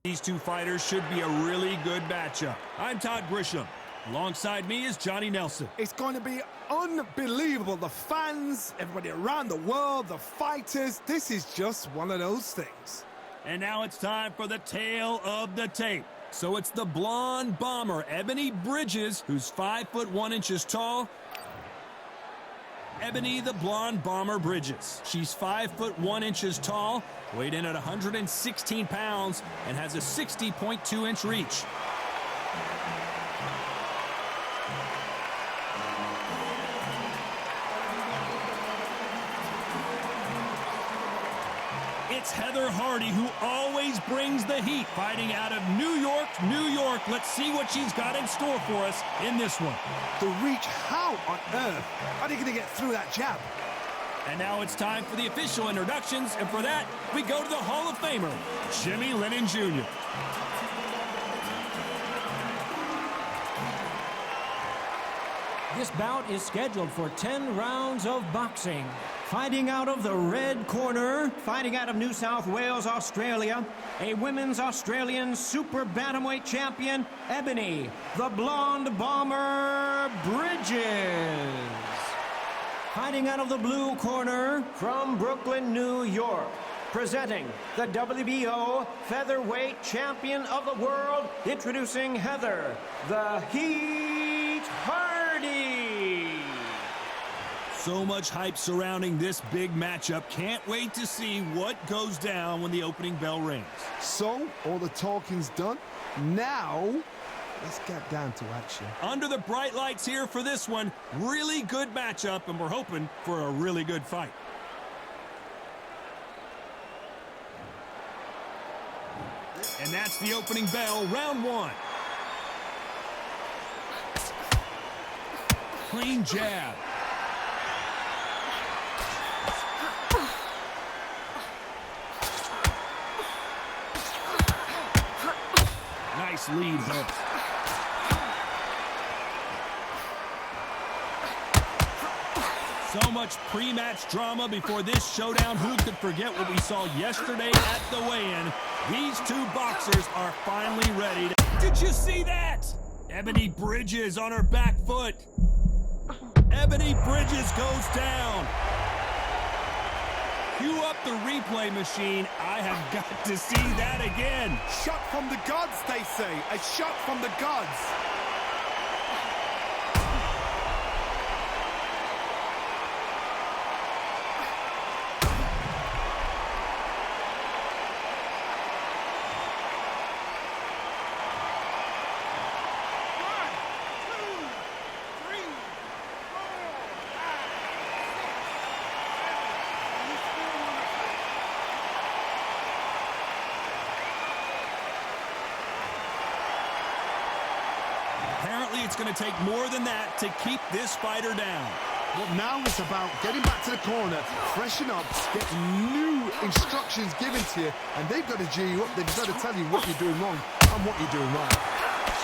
These two fighters should be a really good matchup. I'm Todd Grisham. Alongside me is Johnny Nelson. It's going to be unbelievable. The fans, everybody around the world, the fighters. This is just one of those things. And now it's time for the tale of the tape. So it's the blonde bomber, Ebanie Bridges, who's 5'1" tall. Ebanie the blonde bomber Bridges. She's 5'1" tall, weighed in at 116 pounds, and has a 60.2-inch reach. It's Heather Hardy who always brings the heat, fighting out of New York, New York. Let's see what she's got in store for us in this one. The reach, how on earth are they going to get through that jab? And now it's time for the official introductions, and for that, we go to the Hall of Famer, Jimmy Lennon Jr. This bout is scheduled for 10 rounds of boxing. Fighting out of the red corner, fighting out of New South Wales, Australia, a women's Australian super bantamweight champion, Ebanie, the blonde bomber Bridges. Fighting out of the blue corner, from Brooklyn, New York, presenting the WBO featherweight champion of the world, introducing Heather, the Heat Hardy. So much hype surrounding this big matchup. Can't wait to see what goes down when the opening bell rings. So, all the talking's done. Now, let's get down to action. Under the bright lights here for this one. Really good matchup, and we're hoping for a really good fight. And that's the opening bell, round one. Clean jab. Nice lead hook. So much pre-match drama before this showdown. Who could forget what we saw yesterday at the weigh-in? These two boxers are finally ready. Did you see that? Ebanie Bridges on her back foot. Ebanie Bridges goes down. Cue up the replay machine. I have got to see that again. Shot from the gods, they say. A shot from the gods. Apparently, it's going to take more than that to keep this fighter down. Well, now it's about getting back to the corner, freshen up, get new instructions given to you, and they've got to G you up. They've got to tell you what you're doing wrong and what you're doing right.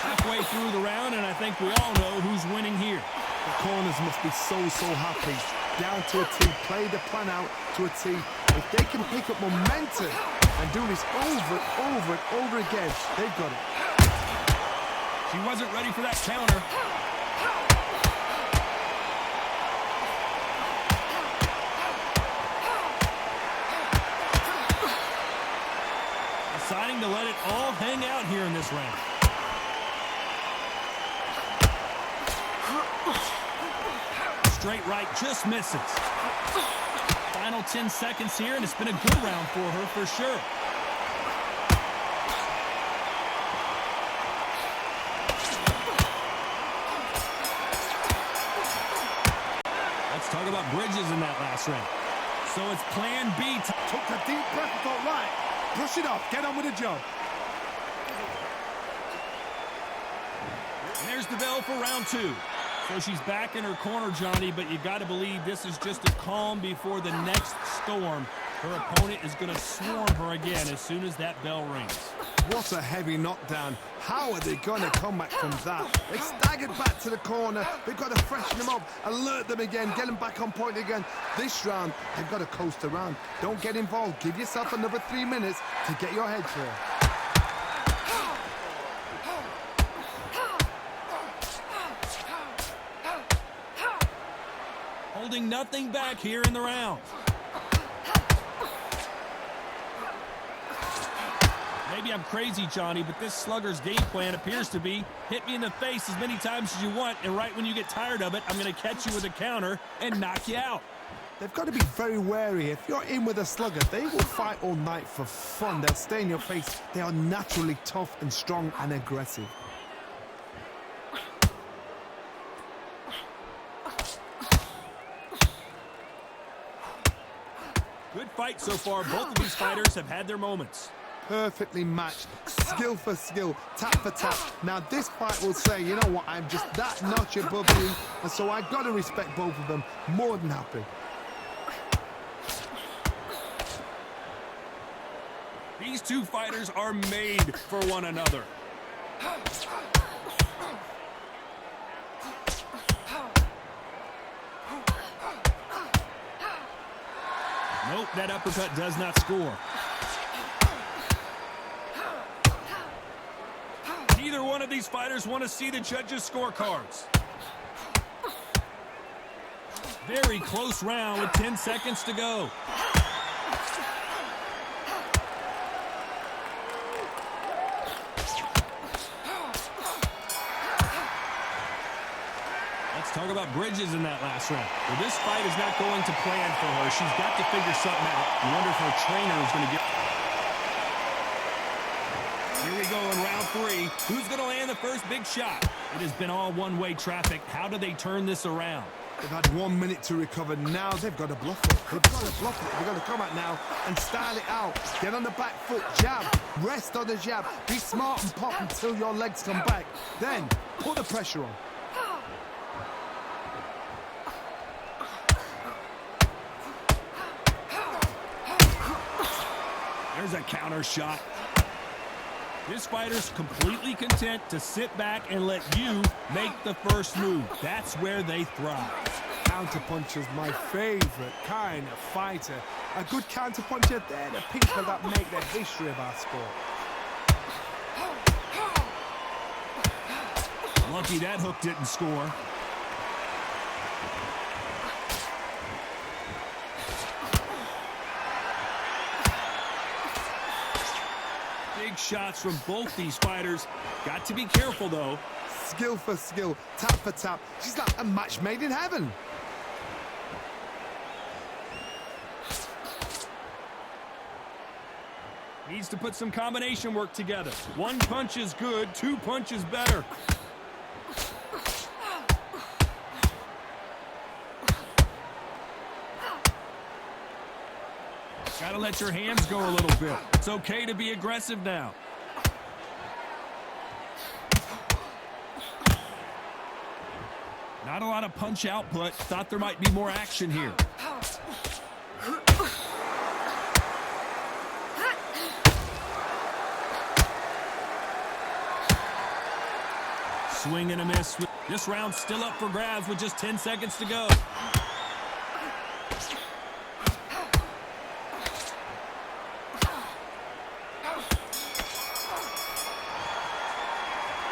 Halfway through the round, and I think we all know who's winning here. The corners must be so happy. Down to a T, play the plan out to a T. If they can pick up momentum and do this over and over and over again, they've got it. She wasn't ready for that counter. Deciding to let it all hang out here in this round. Straight right just misses. Final 10 seconds here, and it's been a good round for her for sure. Let's talk about Bridges in that last round. So it's plan B. Took a deep breath and thought, right, brush it off, get on with the job. And there's the bell for round two. So she's back in her corner, Johnny, but you got to believe this is just a calm before the next storm. Her opponent is going to swarm her again as soon as that bell rings. What a heavy knockdown. How are they going to come back from that? They staggered back to the corner. They've got to freshen them up, alert them again, get them back on point again. This round, they've got to coast around. Don't get involved. Give yourself another 3 minutes to get your head clear. Holding nothing back here in the round. Maybe I'm crazy, Johnny, but this slugger's game plan appears to be hit me in the face as many times as you want, and right when you get tired of it, I'm going to catch you with a counter and knock you out. They've got to be very wary. If you're in with a slugger, they will fight all night for fun. They'll stay in your face. They are naturally tough and strong and aggressive. Good fight so far. Both of these fighters have had their moments. Perfectly matched, skill for skill, tap for tap. Now this fight will say, you know what, I'm just that notch above you, and so I got to respect both of them. More than happy. These two fighters are made for one another. Nope, that uppercut does not score. Neither one of these fighters want to see the judges' scorecards. Very close round with 10 seconds to go. Let's talk about Bridges in that last round. Well, this fight is not going to plan for her. She's got to figure something out. I wonder if her trainer is going to get... Here we go in round 3. Who's going to land the first big shot? It has been all one-way traffic. How do they turn this around? They've had 1 minute to recover. Now they've got to bluff it. They've got to bluff it. They've got to come out now and style it out. Get on the back foot, jab, rest on the jab. Be smart and pop until your legs come back. Then put the pressure on. There's a counter shot. This fighter's completely content to sit back and let you make the first move. That's where they thrive. Counterpuncher's my favorite kind of fighter. A good counterpuncher, they're the people that make the history of our sport. Lucky that hook didn't score. Big shots from both these fighters. Got to be careful, though. Skill for skill, tap for tap. She's like a match made in heaven. Needs to put some combination work together. One punch is good, 2 punches better. Gotta let your hands go a little bit. It's okay to be aggressive now. Not a lot of punch output. Thought there might be more action here. Swing and a miss. This round's still up for grabs with just 10 seconds to go.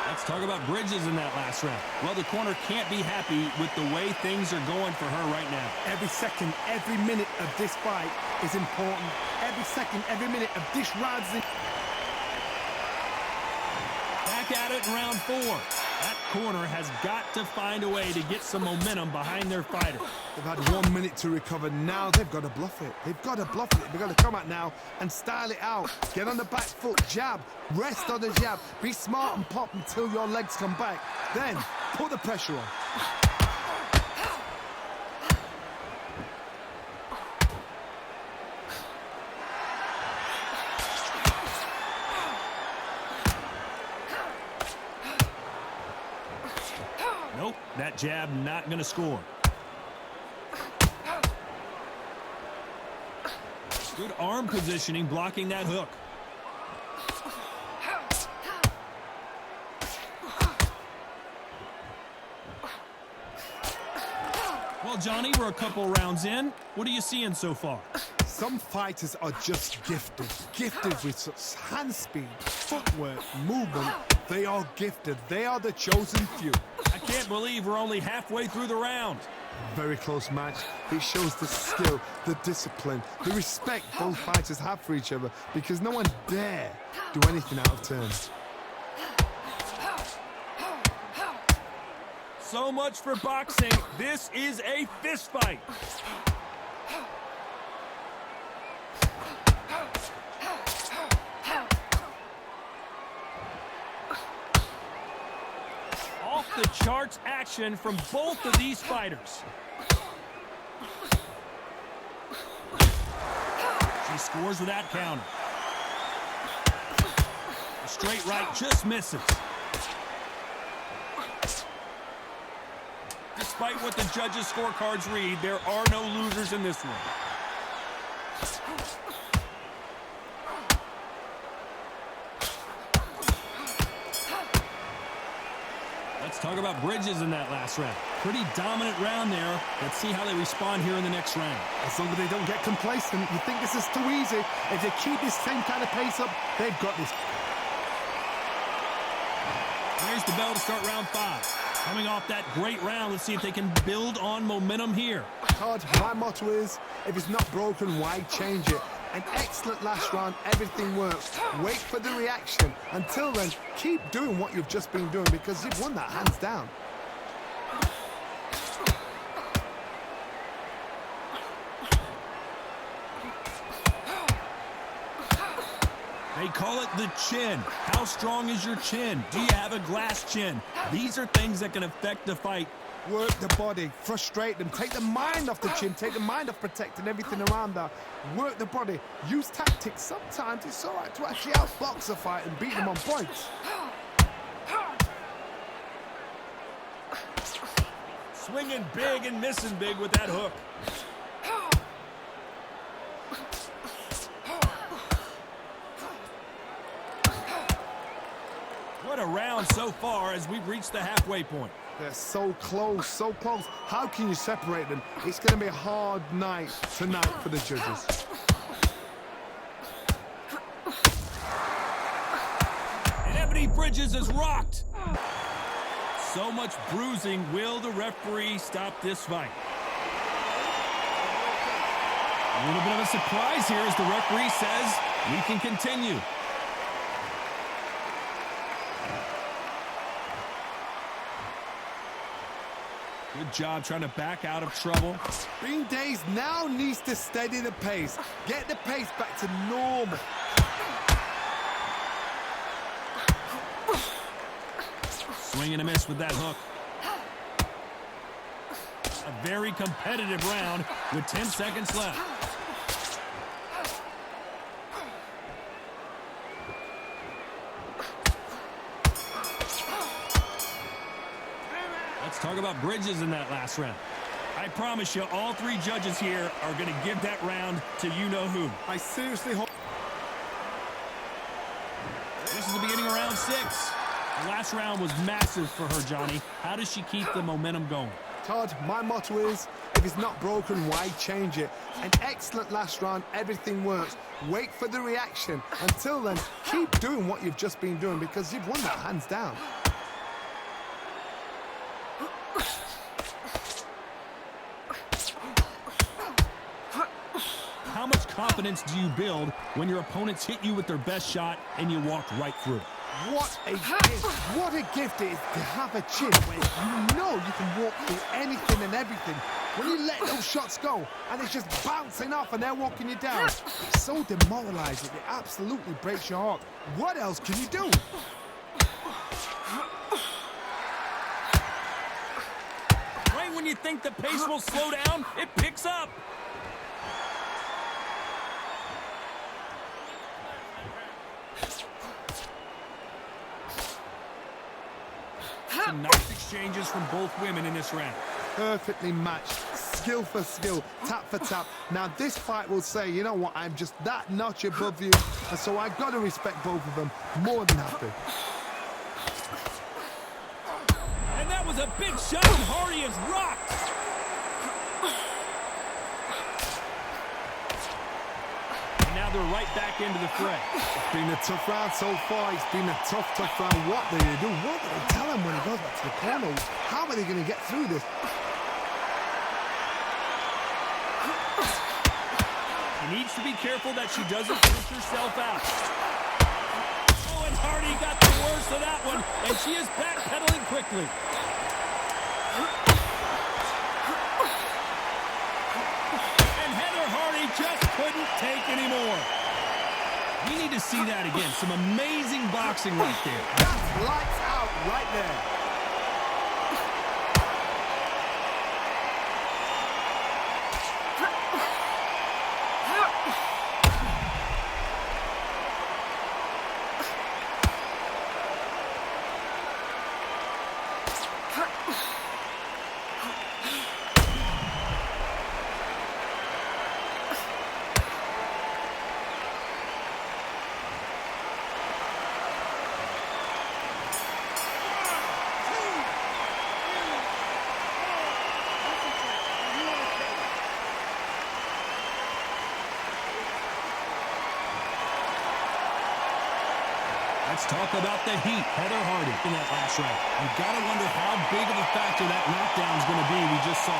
Let's talk about Bridges in that last round. Well, the corner can't be happy with the way things are going for her right now. Every second, every minute of this fight is important. Every second, every minute of this round is important. Back at it in round 4. That corner has got to find a way to get some momentum behind their fighter. They've had 1 minute to recover. Now they've got to bluff it. They've got to bluff it. They've got to come out now and style it out. Get on the back foot, jab, rest on the jab. Be smart and pop until your legs come back. Then put the pressure on. Nope, that jab not going to score. Good arm positioning, blocking that hook. Well, Johnny, we're a couple rounds in. What are you seeing so far? Some fighters are just gifted with such hand speed, footwork, movement. They are gifted. They are the chosen few. I can't can't believe we're only halfway through the round. Very close match. It shows the skill, the discipline, the respect both fighters have for each other, because no one dare do anything out of turn. So much for boxing. This is a fist fight. Off the charts action from both of these fighters. She scores with that counter. A straight right just misses. Despite what the judges' scorecards read, there are no losers in this one. Let's talk about Bridges in that last round. Pretty dominant round there. Let's see how they respond here in the next round. As long as they don't get complacent, you think this is too easy. If they keep this same kind of pace up, they've got this. There's the bell to start round 5. Coming off that great round, let's see if they can build on momentum here. Todd, my motto is, if it's not broken, why change it? An excellent last round, everything works. Wait for the reaction. Until then, keep doing what you've just been doing, because you've won that hands down. They call it the chin. How strong is your chin? Do you have a glass chin? These are things that can affect the fight. Work the body, frustrate them, take the mind off the chin, take the mind off protecting everything around that. Work the body, use tactics. Sometimes it's all right to actually outbox a fight and beat them on points. Swinging big and missing big with that hook. What a round so far as we've reached the halfway point. They're so close, so close. How can you separate them? It's going to be a hard night tonight for the judges. And Ebanie Bridges is rocked. So much bruising. Will the referee stop this fight? A little bit of a surprise here as the referee says we can continue. Good job trying to back out of trouble. Bean Days now needs to steady the pace. Get the pace back to normal. Swing and a miss with that hook. A very competitive round with 10 seconds left. Let's talk about Bridges in that last round. I promise you, all 3 judges here are going to give that round to you-know-who. I seriously hope... This is the beginning of round 6. The last round was massive for her, Johnny. How does she keep the momentum going? Todd, my motto is, if it's not broken, why change it? An excellent last round, everything works. Wait for the reaction. Until then, keep doing what you've just been doing, because you've won that hands down. How much confidence do you build when your opponents hit you with their best shot and you walk right through? What a gift. What a gift it is to have a chin where you know you can walk through anything and everything. When you let those shots go and it's just bouncing off and they're walking you down, it's so demoralizing. It absolutely breaks your heart. What else can you do? Right when you think the pace will slow down, it picks up. Some nice exchanges from both women in this round. Perfectly matched, skill for skill, tap for tap. Now this fight will say, you know what, I'm just that notch above you, and so I've got to respect both of them. More than happy. And that was a big shot, and Hardy is rocked. And now they're right back into the fray. It's been a tough round so far. It's been a tough round. What do they do? What do they tell him when he goes back to the corner? How are they going to get through this? He needs to be careful that she doesn't push herself out. Oh, and Hardy got the worst of that one, and she is backpedaling quickly. Just couldn't take anymore. We need to see that again. Some amazing boxing right there. That's lights out right there. Let's talk about the heat. Heather Hardy in that last round. You've got to wonder how big of a factor that knockdown is going to be. We just saw.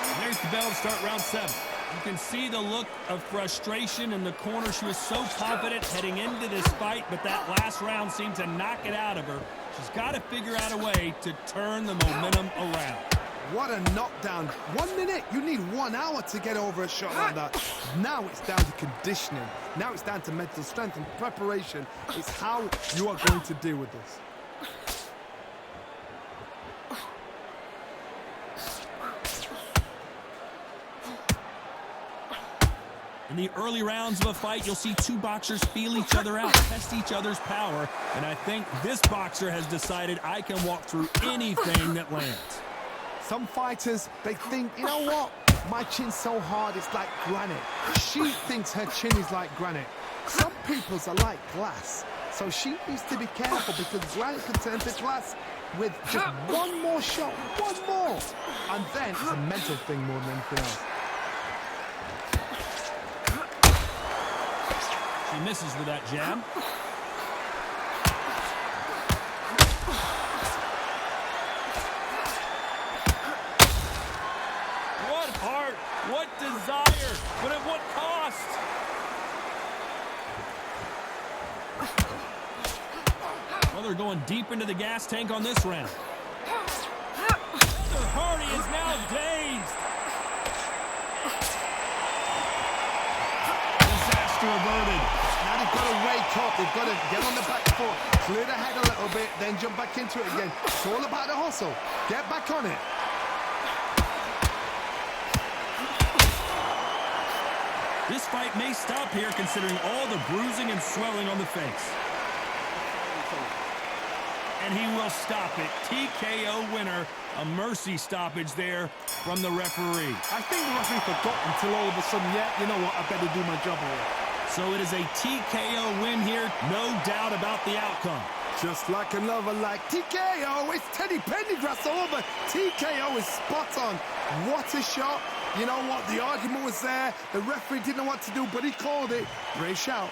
And there's the bell to start round 7. You can see the look of frustration in the corner. She was so confident heading into this fight, but that last round seemed to knock it out of her. She's got to figure out a way to turn the momentum around. What a knockdown. 1 minute. You need 1 hour to get over a shot like that. Now it's down to conditioning. Now it's down to mental strength and preparation. It's how you are going to deal with this. In the early rounds of a fight, you'll see two boxers feel each other out, test each other's power, and I think this boxer has decided I can walk through anything that lands. Some fighters, they think, you know what? My chin's so hard, it's like granite. She thinks her chin is like granite. Some people's are like glass. So she needs to be careful because granite can turn to glass with just one more shot, one more. And then it's a mental thing more than anything else. She misses with that jab. What heart, what desire, but at what cost? Well, they're going deep into the gas tank on this round. Heather Hardy is now dazed. Disaster averted. Now they've got to wake up. They've got to get on the back foot, clear the head a little bit, then jump back into it again. It's all about the hustle. Get back on it. This fight may stop here considering all the bruising and swelling on the face. And he will stop it. TKO winner. A mercy stoppage there from the referee. I think the referee forgot until all of a sudden, yeah, you know what, I better do my job here. So it is a TKO win here. No doubt about the outcome. Just like another like TKO. It's Teddy Pendergrass over. TKO is spot on. What a shot. You know what? The argument was there. The referee didn't know what to do, but he called it. Great shout.